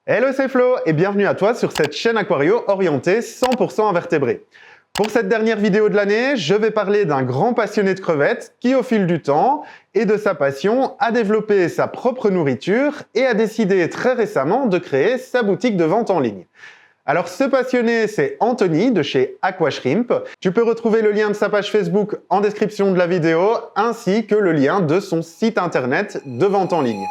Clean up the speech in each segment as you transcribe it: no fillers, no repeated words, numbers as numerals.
Hello, c'est Flo et bienvenue à toi sur cette chaîne Aquario orientée 100% invertébrés. Pour cette dernière vidéo de l'année, je vais parler d'un grand passionné de crevettes qui, au fil du temps et de sa passion, a développé sa propre nourriture et a décidé très récemment de créer sa boutique de vente en ligne. Alors ce passionné, c'est Anthony de chez Aquashrimp. Tu peux retrouver le lien de sa page Facebook en description de la vidéo ainsi que le lien de son site internet de vente en ligne.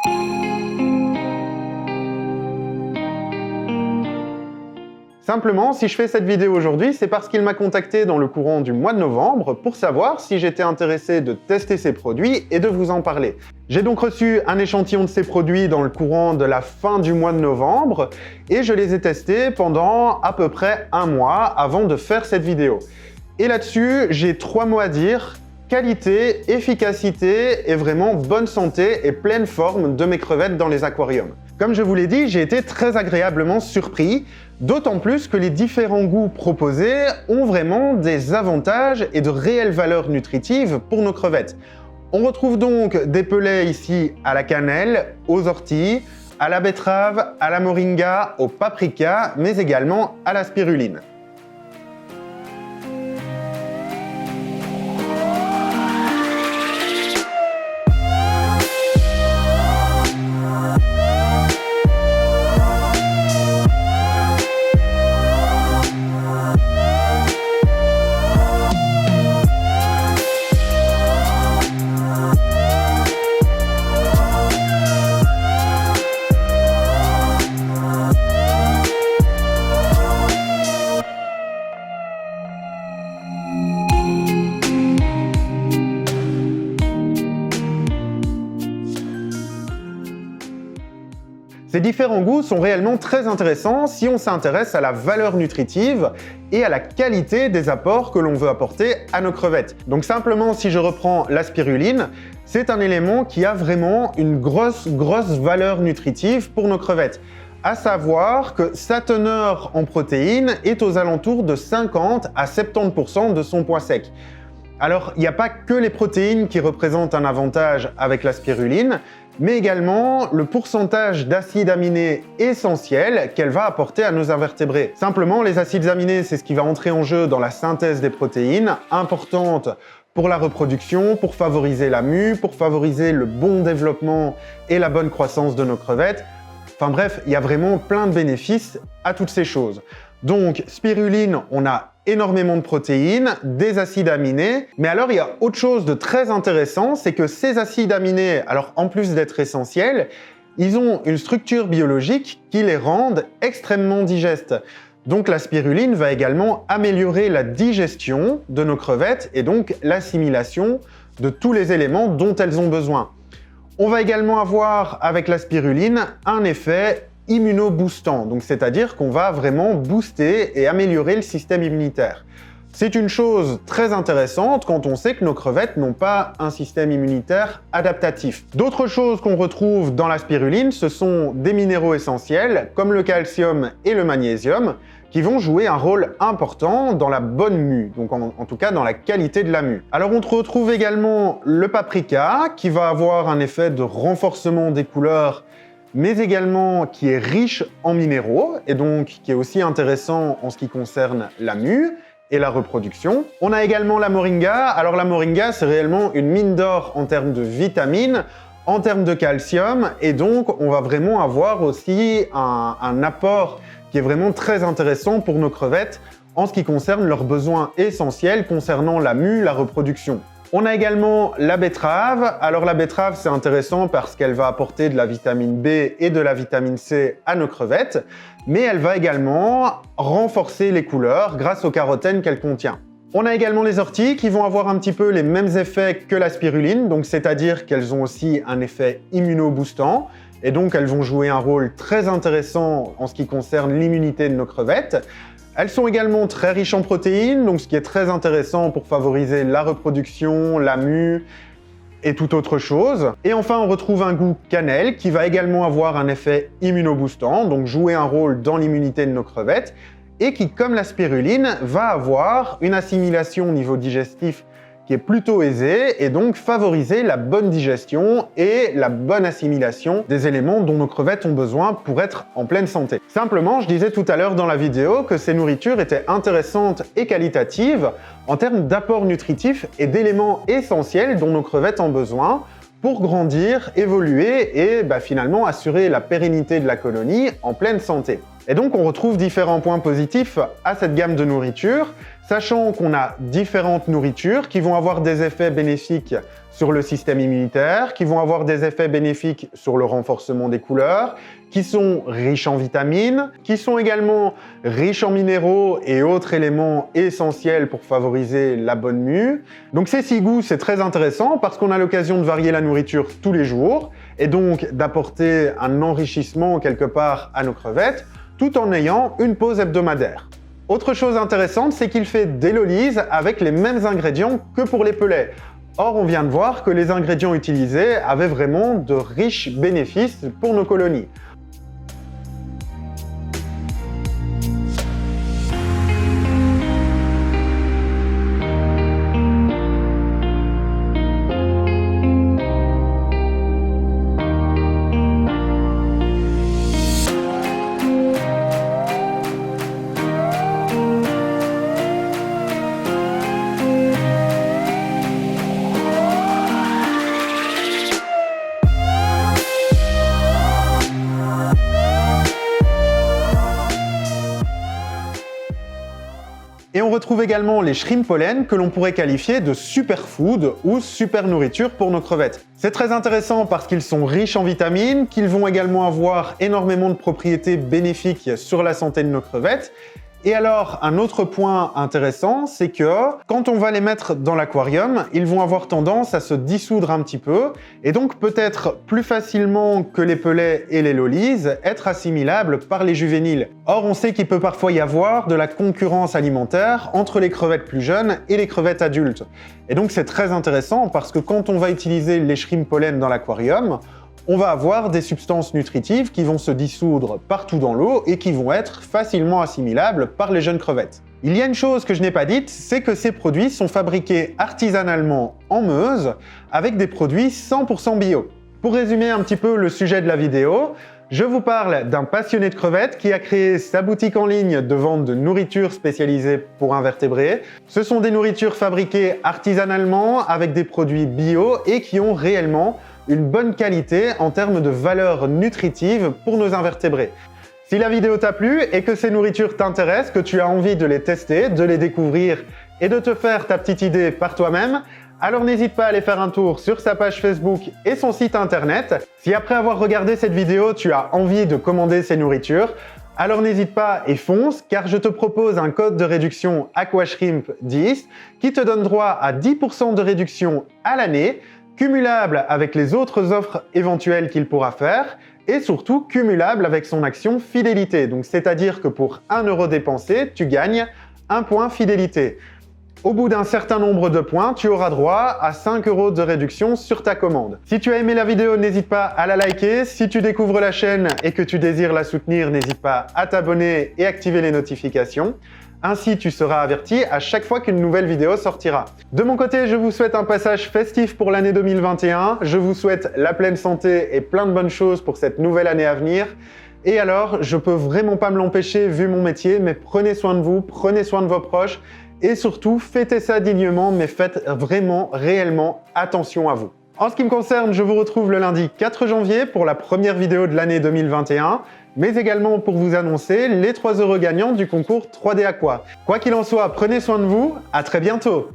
Simplement, si je fais cette vidéo aujourd'hui, c'est parce qu'il m'a contacté dans le courant du mois de novembre pour savoir si j'étais intéressé de tester ses produits et de vous en parler. J'ai donc reçu un échantillon de ses produits dans le courant de la fin du mois de novembre et je les ai testés pendant à peu près un mois avant de faire cette vidéo. Et là-dessus, j'ai 3 mots à dire: qualité, efficacité et vraiment bonne santé et pleine forme de mes crevettes dans les aquariums. Comme je vous l'ai dit, j'ai été très agréablement surpris, d'autant plus que les différents goûts proposés ont vraiment des avantages et de réelles valeurs nutritives pour nos crevettes. On retrouve donc des pellets ici à la cannelle, aux orties, à la betterave, à la moringa, au paprika, mais également à la spiruline. Ces différents goûts sont réellement très intéressants si on s'intéresse à la valeur nutritive et à la qualité des apports que l'on veut apporter à nos crevettes. Donc simplement, si je reprends la spiruline, c'est un élément qui a vraiment une grosse valeur nutritive pour nos crevettes. À savoir que sa teneur en protéines est aux alentours de 50 à 70% de son poids sec. Alors, il n'y a pas que les protéines qui représentent un avantage avec la spiruline, mais également le pourcentage d'acides aminés essentiels qu'elle va apporter à nos invertébrés. Simplement, les acides aminés, c'est ce qui va entrer en jeu dans la synthèse des protéines, importante pour la reproduction, pour favoriser la mue, pour favoriser le bon développement et la bonne croissance de nos crevettes. Enfin bref, il y a vraiment plein de bénéfices à toutes ces choses. Donc, spiruline, on a énormément de protéines, des acides aminés, mais alors il y a autre chose de très intéressant, c'est que ces acides aminés, alors en plus d'être essentiels, ils ont une structure biologique qui les rendent extrêmement digestes. Donc la spiruline va également améliorer la digestion de nos crevettes et donc l'assimilation de tous les éléments dont elles ont besoin. On va également avoir avec la spiruline un effet immunoboostant, donc c'est-à-dire qu'on va vraiment booster et améliorer le système immunitaire. C'est une chose très intéressante quand on sait que nos crevettes n'ont pas un système immunitaire adaptatif. D'autres choses qu'on retrouve dans la spiruline, ce sont des minéraux essentiels comme le calcium et le magnésium qui vont jouer un rôle important dans la bonne mue, donc en tout cas dans la qualité de la mue. Alors on retrouve également le paprika qui va avoir un effet de renforcement des couleurs, mais également qui est riche en minéraux et donc qui est aussi intéressant en ce qui concerne la mue et la reproduction. On a également la moringa. Alors la moringa, c'est réellement une mine d'or en termes de vitamines, en termes de calcium, et donc on va vraiment avoir aussi un apport qui est vraiment très intéressant pour nos crevettes en ce qui concerne leurs besoins essentiels concernant la mue, la reproduction. On a également la betterave. Alors la betterave, c'est intéressant parce qu'elle va apporter de la vitamine B et de la vitamine C à nos crevettes, mais elle va également renforcer les couleurs grâce au carotène qu'elle contient. On a également les orties qui vont avoir un petit peu les mêmes effets que la spiruline, donc c'est-à-dire qu'elles ont aussi un effet immunoboostant, et donc elles vont jouer un rôle très intéressant en ce qui concerne l'immunité de nos crevettes. Elles sont également très riches en protéines, donc ce qui est très intéressant pour favoriser la reproduction, la mue et toute autre chose. Et enfin, on retrouve un goût cannelle qui va également avoir un effet immunoboostant, donc jouer un rôle dans l'immunité de nos crevettes, et qui, comme la spiruline, va avoir une assimilation au niveau digestif qui est plutôt aisée et donc favoriser la bonne digestion et la bonne assimilation des éléments dont nos crevettes ont besoin pour être en pleine santé. Simplement, je disais tout à l'heure dans la vidéo que ces nourritures étaient intéressantes et qualitatives en termes d'apport nutritif et d'éléments essentiels dont nos crevettes ont besoin pour grandir, évoluer et finalement assurer la pérennité de la colonie en pleine santé. Et donc on retrouve différents points positifs à cette gamme de nourriture, sachant qu'on a différentes nourritures qui vont avoir des effets bénéfiques sur le système immunitaire, qui vont avoir des effets bénéfiques sur le renforcement des couleurs, qui sont riches en vitamines, qui sont également riches en minéraux et autres éléments essentiels pour favoriser la bonne mue. Donc ces 6 goûts, c'est très intéressant parce qu'on a l'occasion de varier la nourriture tous les jours et donc d'apporter un enrichissement quelque part à nos crevettes, tout en ayant une pause hebdomadaire. Autre chose intéressante, c'est qu'il fait des lollies avec les mêmes ingrédients que pour les pelets. Or, on vient de voir que les ingrédients utilisés avaient vraiment de riches bénéfices pour nos colonies. Et on retrouve également les shrimp pollen que l'on pourrait qualifier de superfood ou super nourriture pour nos crevettes. C'est très intéressant parce qu'ils sont riches en vitamines, qu'ils vont également avoir énormément de propriétés bénéfiques sur la santé de nos crevettes. Et alors, un autre point intéressant, c'est que quand on va les mettre dans l'aquarium, ils vont avoir tendance à se dissoudre un petit peu et donc peut-être plus facilement que les pelets et les lollies, être assimilables par les juvéniles. Or, on sait qu'il peut parfois y avoir de la concurrence alimentaire entre les crevettes plus jeunes et les crevettes adultes. Et donc, c'est très intéressant parce que quand on va utiliser les shrimp pollen dans l'aquarium, on va avoir des substances nutritives qui vont se dissoudre partout dans l'eau et qui vont être facilement assimilables par les jeunes crevettes. Il y a une chose que je n'ai pas dite, c'est que ces produits sont fabriqués artisanalement en Meuse avec des produits 100% bio. Pour résumer un petit peu le sujet de la vidéo, je vous parle d'un passionné de crevettes qui a créé sa boutique en ligne de vente de nourriture spécialisée pour invertébrés. Ce sont des nourritures fabriquées artisanalement avec des produits bio et qui ont réellement une bonne qualité en termes de valeur nutritive pour nos invertébrés. Si la vidéo t'a plu et que ces nourritures t'intéressent, que tu as envie de les tester, de les découvrir et de te faire ta petite idée par toi-même, alors n'hésite pas à aller faire un tour sur sa page Facebook et son site internet. Si après avoir regardé cette vidéo, tu as envie de commander ces nourritures, alors n'hésite pas et fonce, car je te propose un code de réduction AquaShrimp10 qui te donne droit à 10% de réduction à l'année, cumulable avec les autres offres éventuelles qu'il pourra faire, et surtout cumulable avec son action fidélité. Donc c'est-à-dire que pour 1 € dépensé, tu gagnes 1 point fidélité. Au bout d'un certain nombre de points, tu auras droit à 5 € de réduction sur ta commande. Si tu as aimé la vidéo, n'hésite pas à la liker. Si tu découvres la chaîne et que tu désires la soutenir, n'hésite pas à t'abonner et activer les notifications. Ainsi, tu seras averti à chaque fois qu'une nouvelle vidéo sortira. De mon côté, je vous souhaite un passage festif pour l'année 2021. Je vous souhaite la pleine santé et plein de bonnes choses pour cette nouvelle année à venir. Et alors, je peux vraiment pas me l'empêcher vu mon métier, mais prenez soin de vous, prenez soin de vos proches et surtout, fêtez ça dignement, mais faites vraiment, réellement attention à vous. En ce qui me concerne, je vous retrouve le lundi 4 janvier pour la première vidéo de l'année 2021, mais également pour vous annoncer les 3 € gagnants du concours 3D Aqua. Quoi qu'il en soit, prenez soin de vous, à très bientôt!